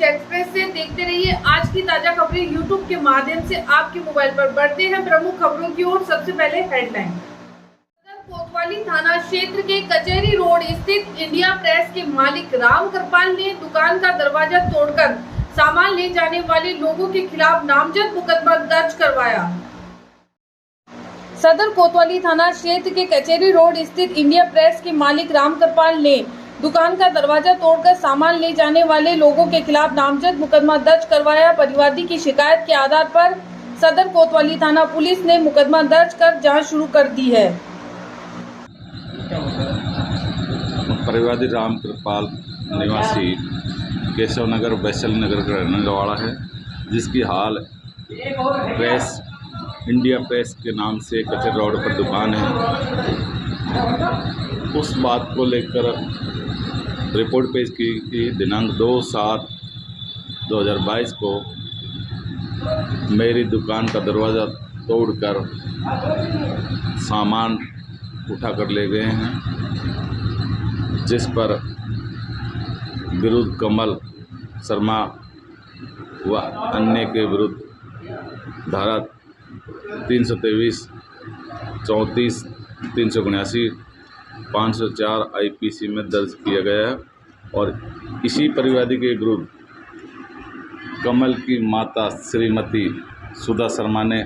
Express से देखते रहिए आज की ताजा खबरें यूट्यूब के माध्यम से आपके मोबाइल पर। बढ़ते हैं प्रमुख खबरों की ओर। सबसे पहले हेडलाइन। कोतवाली थाना क्षेत्र के कचहरी रोड स्थित इंडिया प्रेस के मालिक राम कृपाल ने दुकान का दरवाजा तोड़कर सामान ले जाने वाले लोगों के खिलाफ नामजद मुकदमा दर्ज करवाया। सदर कोतवाली थाना क्षेत्र के कचहरी रोड स्थित इंडिया प्रेस के मालिक राम कृपाल ने दुकान का दरवाजा तोड़कर सामान ले जाने वाले लोगों के खिलाफ नामजद मुकदमा दर्ज करवाया। परिवादी की शिकायत के आधार पर सदर कोतवाली थाना पुलिस ने मुकदमा दर्ज कर जांच शुरू कर दी है। परिवादी राम कृपाल निवासी केशव नगर वैशाली नगर का रहने वाला है, जिसकी हाल प्रेस इंडिया प्रेस के नाम से कचहरी रोड पर दुकान है। उस बात को लेकर रिपोर्ट पेश की कि दिनांक 2/7/2022 को मेरी दुकान का दरवाज़ा तोड़कर सामान उठा कर ले गए हैं, जिस पर विरुद्ध कमल शर्मा व अन्य के विरुद्ध धारा 323, 34, 379, 504 IPC में दर्ज किया गया है। और इसी परिवादी के विरुद्ध कमल की माता श्रीमती सुधा शर्मा ने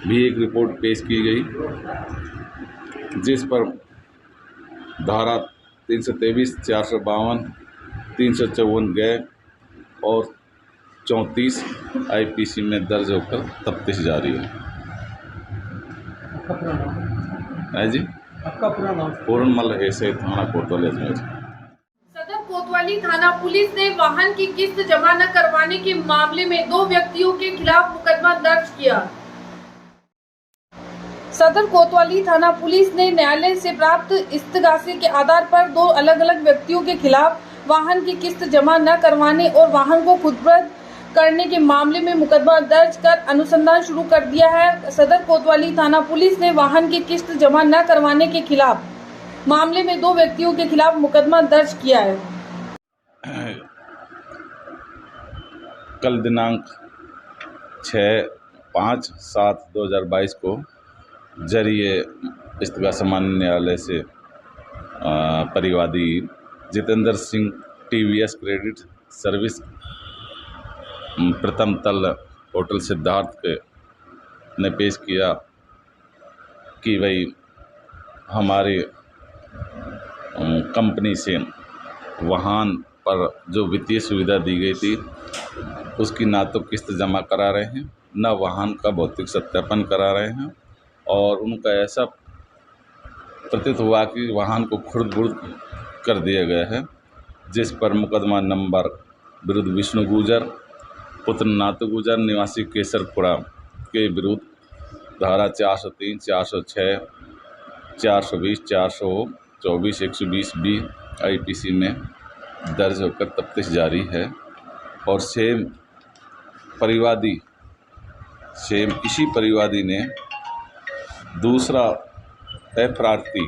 भी एक रिपोर्ट पेश की गई, जिस पर धारा 323, 452, 354 गए और 34 IPC में दर्ज होकर तफ्तीश जारी है। जी आपका पूरा नाम? पूर्णमल ऐसे थाना कोतवाली अजमेर। सदर कोतवाली थाना पुलिस ने वाहन की किस्त जमा न करवाने के मामले में 2 व्यक्तियों के खिलाफ मुकदमा दर्ज किया। सदर कोतवाली थाना पुलिस ने न्यायालय से प्राप्त इस्तगासे के आधार पर 2 अलग-अलग व्यक्तियों के खिलाफ वाहन की किस्त जमा न करवाने और वाहन को खुदबुद करने के मामले में मुकदमा दर्ज कर अनुसंधान शुरू कर दिया है। सदर कोतवाली थाना पुलिस ने वाहन की किस्त जमा न करवाने के खिलाफ मामले में 2 व्यक्तियों के खिलाफ मुकदमा दर्ज किया है। कल दिनांक 6/5/7/2022 को जरिए इस्तगासा माननीय न्यायालय से परिवादी Jitendra Singh TVS credit service प्रथम तल होटल सिद्धार्थ के ने पेश किया कि भाई हमारी कंपनी से वाहन पर जो वित्तीय सुविधा दी गई थी उसकी ना तो किस्त जमा करा रहे हैं, न वाहन का भौतिक सत्यापन करा रहे हैं, और उनका ऐसा प्रतीत हुआ कि वाहन को खुर्द-बुर्द कर दिया गया है, जिस पर मुकदमा नंबर विरुद्ध विष्णु गुजर पुत्र नातू गुजर निवासी केसरपुरा के विरुद्ध धारा 403, 406, 420, 424, 120B IPC में दर्ज होकर तफ्तीश जारी है। और इसी परिवादी ने दूसरा प्रार्थी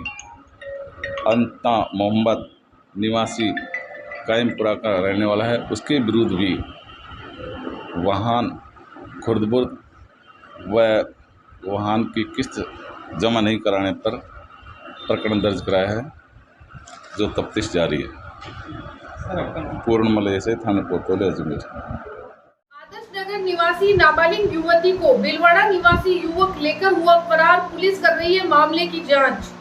अंता मोहम्मद निवासी कायमपुरा का रहने वाला है, उसके विरुद्ध भी वाहन खुर्द-बुर्द व वाहन की किस्त जमा नहीं कराने पर प्रकरण दर्ज कराया है, जो तफ्तीश जारी है। पूर्णमल ऐसे थाना कोतवाली अजमेर। आदर्श नगर निवासी नाबालिग युवती को बिलवाड़ा निवासी युवक लेकर हुआ फरार, पुलिस कर रही है मामले की जांच।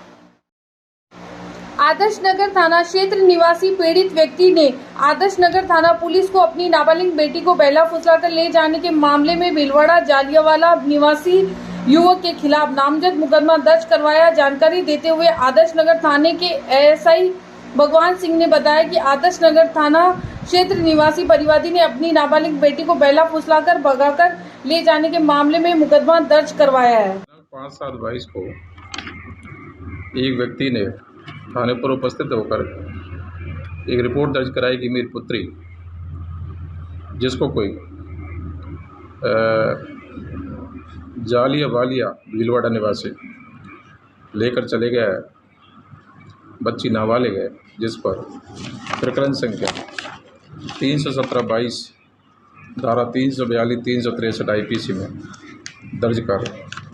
आदर्श नगर थाना क्षेत्र निवासी पीड़ित व्यक्ति ने आदर्श नगर थाना पुलिस को अपनी नाबालिग बेटी को बेला फुसलाकर ले जाने के मामले में बिलवाड़ा जालियावाला निवासी युवक के खिलाफ नामजद मुकदमा दर्ज करवाया। जानकारी देते हुए आदर्श नगर थाने के ASI भगवान सिंह ने बताया कि आदर्श नगर थाना क्षेत्र निवासी परिवादी ने अपनी नाबालिग बेटी को बेला फुसलाकर भगाकर ले जाने के मामले में मुकदमा दर्ज करवाया है। 5/7/22 को एक व्यक्ति ने थाने पर उपस्थित होकर एक रिपोर्ट दर्ज कराई कि मेरी पुत्री, जिसको कोई जालियावालिया भीलवाड़ा निवासी लेकर चले गया है, बच्ची नाबालिग है, जिस पर प्रकरण संख्या 317/22 धारा 342 363 IPC में दर्ज कर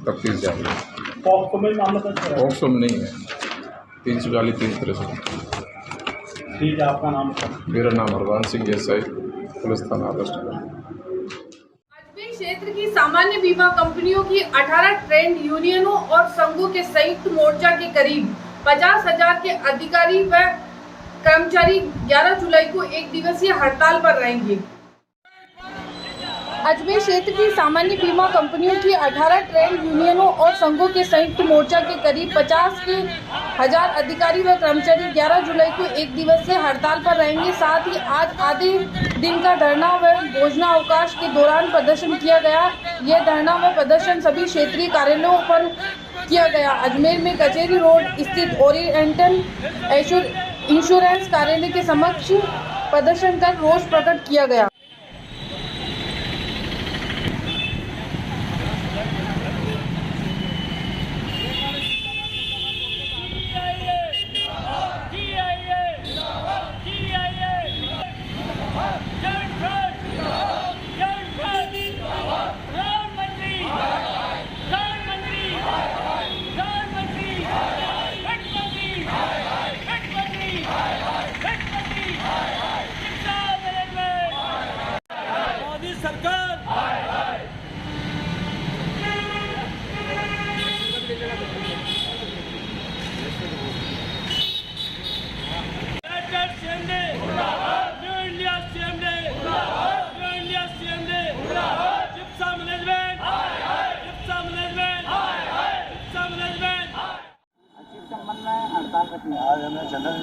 तफ्तीश जारी है। पॉक्सो में नहीं है, 342 363। ठीक है, आपका नाम? मेरा नाम हरवान सिंह SI, पुलिस थाना आदर्श नगर। अजमेर क्षेत्र की सामान्य बीमा कंपनियों की 18 ट्रेड यूनियनों और संघों के संयुक्त मोर्चा के करीब 50,000 के अधिकारी व कर्मचारी 11 जुलाई को एक दिवसीय हड़ताल पर रहेंगे। अजमेर क्षेत्र की सामान्य बीमा कंपनियों की 18 ट्रेड यूनियनों और संघों के संयुक्त मोर्चा के करीब 50,000 अधिकारी व कर्मचारी 11 जुलाई को एक दिवसीय हड़ताल पर रहेंगे। साथ ही आज आधे दिन का धरना व भोजनावकाश के दौरान प्रदर्शन किया गया। यह धरना व प्रदर्शन सभी क्षेत्रीय कार्यालयों पर किया गया। अजमेर में कचेरी रोड स्थित ओरिएंटल इंश्योरेंस कार्यालय के समक्ष प्रदर्शन कर रोष प्रकट किया गया। आज हमें जनरल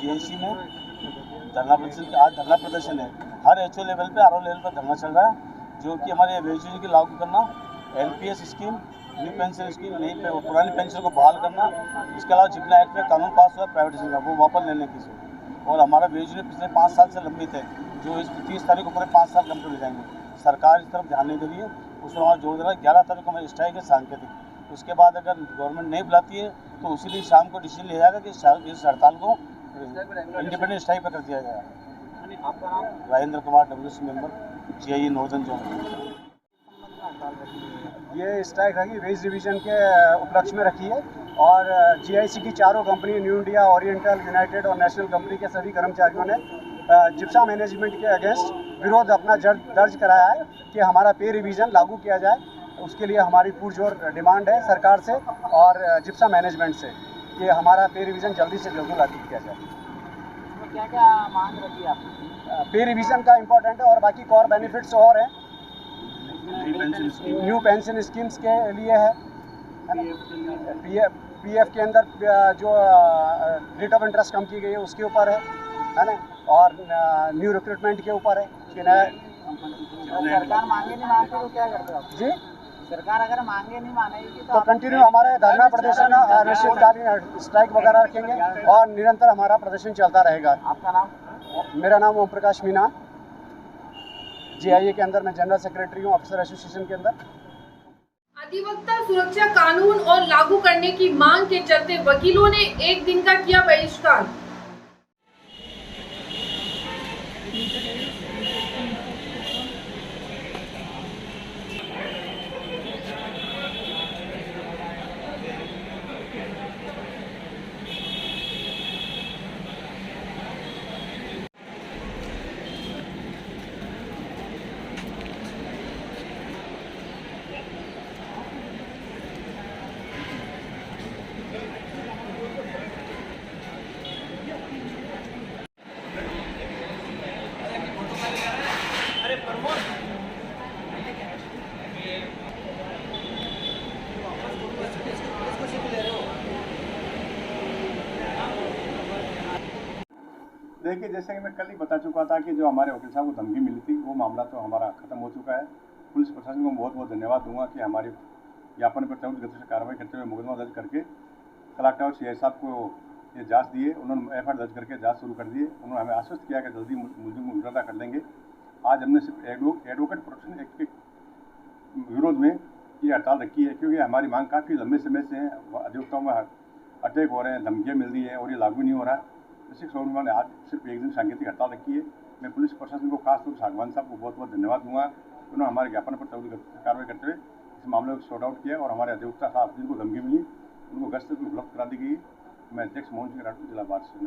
GIC में धरना प्रदर्शन है। हर HO लेवल पे RO लेवल पर धरना चल रहा है, जो कि हमारे वेज की लागू करना, LPS scheme, new pension scheme, नई पुरानी पेंशन को बहाल करना, इसके अलावा जितना एक्ट में कानून पास हुआ प्राइवेटाइजेशन का वो वापस लेने की सोच। और हमारा वेज पिछले 5 साल से लंबित है, जो इस 30 तारीख को पूरे 5 साल कंप्लीट हो जाएंगे। सरकार इस तरफ ध्यान नहीं दे रही है, उसमें हमारा जोर दे रहा है। 11 तारीख को हमारी स्ट्राइक है सांकेतिक। उसके बाद अगर गवर्नमेंट नहीं बुलाती है तो उसी दिन शाम को डिसीजन लिया जाएगा कि इस हड़ताल को इंडिपेंडेंट स्ट्राइक पर कर दिया गया। Rajendra Kumar WC member GIE northern zone. ये स्ट्राइक रखी वेज डिवीज़न के उपलक्ष्य में रखी है और GIC की चारों company new India, oriental, United और नेशनल कंपनी के सभी कर्मचारियों ने जिप्सा मैनेजमेंट के अगेंस्ट विरोध अपना दर्ज कराया है कि हमारा पे रिवीजन लागू किया जाए। उसके लिए हमारी पुरजोर डिमांड है सरकार से और जिप्सा मैनेजमेंट से कि हमारा पे रिवीजन जल्दी से जल्दी लागू किया जाए। तो क्या क्या मांग रखी है आपने? पे रिवीजन का इम्पोर्टेंट है और बाकी कोर बेनिफिट्स और हैं। न्यू पेंशन स्कीम्स के लिए है ना। PF के अंदर जो रेट ऑफ इंटरेस्ट कम की गई है उसके ऊपर है ना। और न्यू रिक्रूटमेंट के ऊपर है कि नया। सरकार मांगे नहीं मानती तो क्या करते हो आप? जी, सरकार अगर मांगे नहीं मानेगी तो कंटिन्यू हमारा धरना प्रदर्शन, अनिश्चितकालीन स्ट्राइक वगैरह रखेंगे और निरंतर हमारा प्रदर्शन चलता रहेगा। आपका नाम? मेरा नाम ओम प्रकाश मीना, GIA के अंदर मैं जनरल सेक्रेटरी हूँ, ऑफिसर एसोसिएशन के अंदर। अधिवक्ता सुरक्षा कानून और लागू करने की मांग के चलते वकीलों ने एक दिन का किया बहिष्कार। देखिए, जैसे कि मैं कल ही बता चुका था कि जो हमारे वकील साहब को धमकी मिली थी वो मामला तो हमारा खत्म हो चुका है। पुलिस प्रशासन को बहुत बहुत धन्यवाद दूंगा कि हमारे ज्ञापन पर त्वरित गति से कार्रवाई करते हुए मुकदमा दर्ज करके कलेक्टर और CI साहब को ये जांच दिए। उन्होंने FIR दर्ज करके जांच शुरू कर दी है। उन्होंने हमें आश्वस्त किया कि जल्दी मुलजिम को गिरफ्तार कर लेंगे। आज हमने सिर्फ एडवोकेट प्रोटेक्शन एक्ट के विरोध में ये हड़ताल रखी है, क्योंकि हमारी मांग काफ़ी लंबे समय से है। अधिवक्ताओं में अटैक हो रहे हैं, धमकियाँ मिल रही है और ये लागू नहीं हो रहा है। इसी स्वाभिमान ने आज सिर्फ एक दिन सांकेतिक हड़ताल रखी है। मैं पुलिस प्रशासन को खासतौर से सागवान साहब को बहुत बहुत धन्यवाद दूंगा। उन्होंने हमारे ज्ञापन पर त्वरित कार्रवाई करते हुए इस मामले को सॉर्ट आउट किया और हमारे अधिवक्ता साहब जिनको धमकी मिली उनको गश्त उपलब्ध करा दी गई। मैं अध्यक्ष मोहन सिंह राठौर जिला बार से।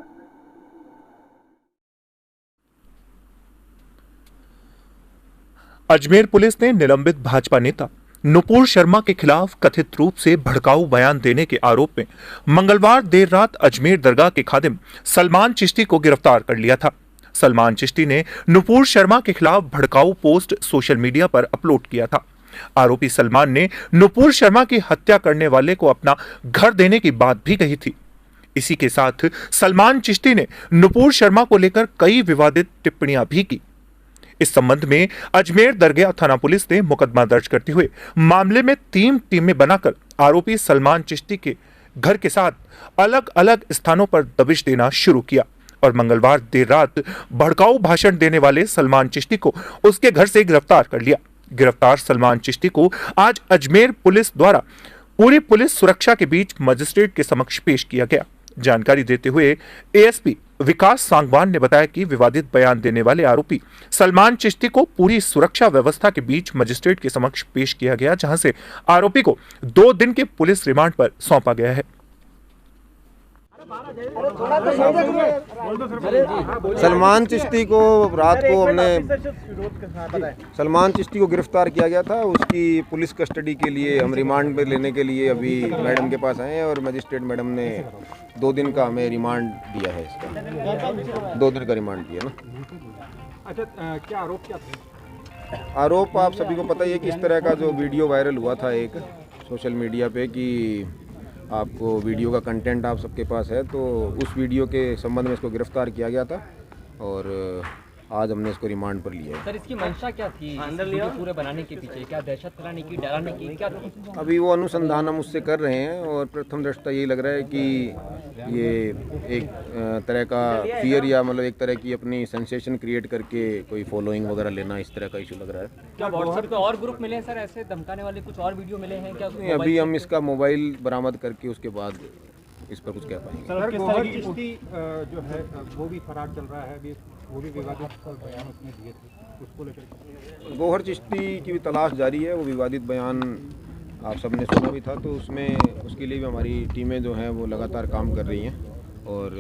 अजमेर पुलिस ने निलंबित भाजपा नेता नुपुर शर्मा के खिलाफ कथित रूप से भड़काऊ बयान देने के आरोप में मंगलवार देर रात अजमेर दरगाह के खादिम सलमान चिश्ती को गिरफ्तार कर लिया था। सलमान चिश्ती ने नुपुर शर्मा के खिलाफ भड़काऊ पोस्ट सोशल मीडिया पर अपलोड किया था। आरोपी सलमान ने नुपुर शर्मा की हत्या करने वाले को अपना घर देने की बात भी कही थी। इसी के साथ सलमान चिश्ती ने नुपुर शर्मा को लेकर कई विवादित टिप्पणियां भी की। इस संबंध में अजमेर दरगाह थाना पुलिस ने मुकदमा दर्ज करते हुए मामले में 3 टीमें बनाकर आरोपी सलमान चिश्ती के घर के साथ अलग अलग स्थानों पर दबिश देना शुरू किया और मंगलवार देर रात भड़काऊ भाषण देने वाले सलमान चिश्ती को उसके घर से गिरफ्तार कर लिया। गिरफ्तार सलमान चिश्ती को आज अजमेर पुलिस द्वारा पूरी पुलिस सुरक्षा के बीच मजिस्ट्रेट के समक्ष पेश किया गया। जानकारी देते हुए एएसपी विकास सांगवान ने बताया कि विवादित बयान देने वाले आरोपी सलमान चिश्ती को पूरी सुरक्षा व्यवस्था के बीच मजिस्ट्रेट के समक्ष पेश किया गया, जहां से आरोपी को 2 दिन के पुलिस रिमांड पर सौंपा गया है। सलमान चिश्ती को रात को सलमान चिश्ती को गिरफ्तार किया गया था। उसकी पुलिस कस्टडी के लिए हम रिमांड पे लेने के लिए अभी मैडम के पास आए हैं और मजिस्ट्रेट मैडम ने 2 दिन का हमें रिमांड दिया है। इसका 2 दिन का रिमांड दिया ना। अच्छा, क्या आरोप क्या थे? आरोप आप सभी को पता ही है कि इस तरह का जो वीडियो वायरल हुआ था एक सोशल मीडिया पे कि आपको वीडियो का कंटेंट आप सबके पास है, तो उस वीडियो के संबंध में इसको गिरफ्तार किया गया था और आज हमने इसको रिमांड पर लिया है। सर, इसकी मंशा क्या थी? वीडियो पूरे बनाने के पीछे क्या दहशत फैलाने की, डराने की क्या थी? अभी वो अनुसंधान हम उससे कर रहे हैं और प्रथम दृष्टया यही लग रहा है कि ये एक तरह का फियर या मतलब एक तरह की अपनी सेंसेशन क्रिएट करके कोई फॉलोइंग वगैरह लेना, इस तरह का इशू लग रहा है। क्या व्हाट्सएप पे और ग्रुप मिले हैं सर ऐसे धमकाने वाले? कुछ और वीडियो मिले हैं क्या? नहीं, अभी हम इसका मोबाइल बरामद करके उसके बाद इस पर कुछ कह पाएंगे। सर, गोहर चिश्ती जो है वो भी फरार चल रहा है, वो भी विवादित बयान उसने दिए थे, उसको लेकर गोहर चिश्ती की भी तलाश जारी है। वो विवादित बयान आप सबने सुना भी था, तो उसमें उसके लिए भी हमारी टीमें जो हैं वो लगातार काम कर रही हैं और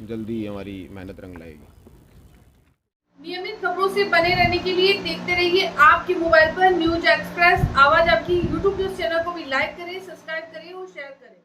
जल्दी हमारी मेहनत रंग लाएगी। नियमित खबरों से बने रहने के लिए देखते रहिए आपके मोबाइल पर न्यूज एक्सप्रेस। आवाज आपकी यूट्यूब न्यूज चैनल को भी लाइक करें, सब्सक्राइब करें और शेयर करें।